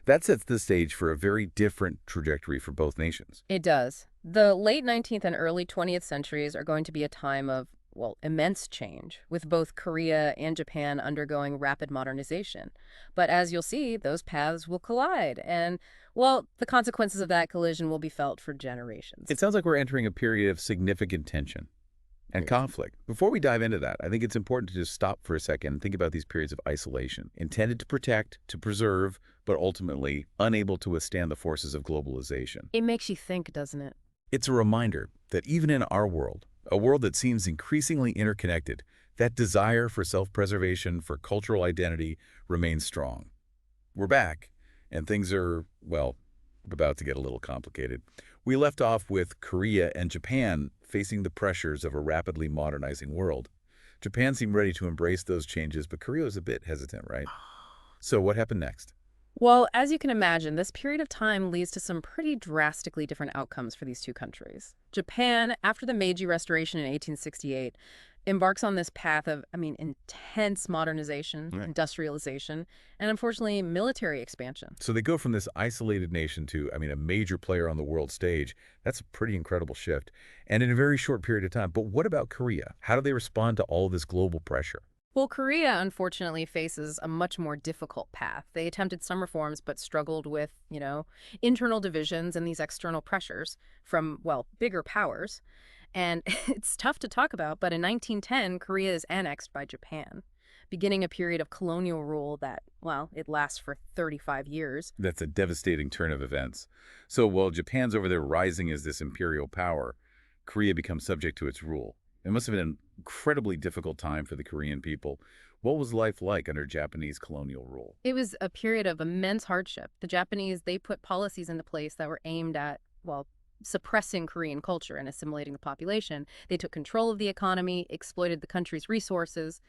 That sets the stage for a very different trajectory for both nations. It does. The late 19th and early 20th centuries are going to be a time of, well, immense change, with both Korea and Japan undergoing rapid modernization. But as you'll see, those paths will collide, and, well, the consequences of that collision will be felt for generations. It sounds like we're entering a period of significant tension and conflict. Before we dive into that, I think it's important to just stop for a second and think about these periods of isolation, intended to protect, to preserve, but ultimately unable to withstand the forces of globalization. It makes you think, doesn't it? It's a reminder that even in our world, a world that seems increasingly interconnected, that desire for self-preservation, for cultural identity, remains strong. We're back, and things are, well, about to get a little complicated. We left off with Korea and Japan facing the pressures of a rapidly modernizing world. Japan seemed ready to embrace those changes, but Korea was a bit hesitant, right? So what happened next? Well, as you can imagine, this period of time leads to some pretty drastically different outcomes for these two countries. Japan, after the Meiji Restoration in 1868, embarks on this path of, intense modernization, Right. industrialization, and unfortunately, military expansion. So they go from this isolated nation to, a major player on the world stage. That's a pretty incredible shift, and in a very short period of time. But what about Korea? How do they respond to all this global pressure? Well, Korea unfortunately faces a much more difficult path. They attempted some reforms but struggled with, internal divisions and these external pressures from, well, bigger powers. And it's tough to talk about, but in 1910, Korea is annexed by Japan, beginning a period of colonial rule that, well, it lasts for 35 years. That's a devastating turn of events. So while Japan's over there rising as this imperial power, Korea becomes subject to its rule. It must have been an incredibly difficult time for the Korean people. What was life like under Japanese colonial rule? It was a period of immense hardship. The Japanese, they put policies into place that were aimed at, well, suppressing Korean culture and assimilating the population. They took control of the economy, exploited the country's resources,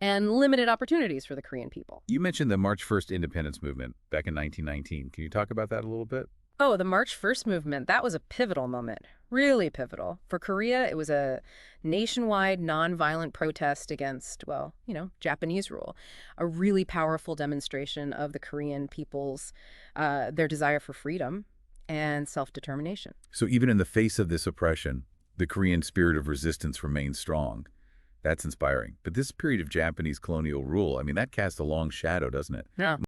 and limited opportunities for the Korean people. You mentioned the March 1st independence movement back in 1919. Can you talk about that a little bit? Oh, the March 1st movement, that was a pivotal moment. Really pivotal. For Korea, it was a nationwide nonviolent protest against, well, Japanese rule. A really powerful demonstration of the Korean people's, their desire for freedom and self-determination. So even in the face of this oppression, the Korean spirit of resistance remains strong. That's inspiring. But this period of Japanese colonial rule, that casts a long shadow, doesn't it? Yeah.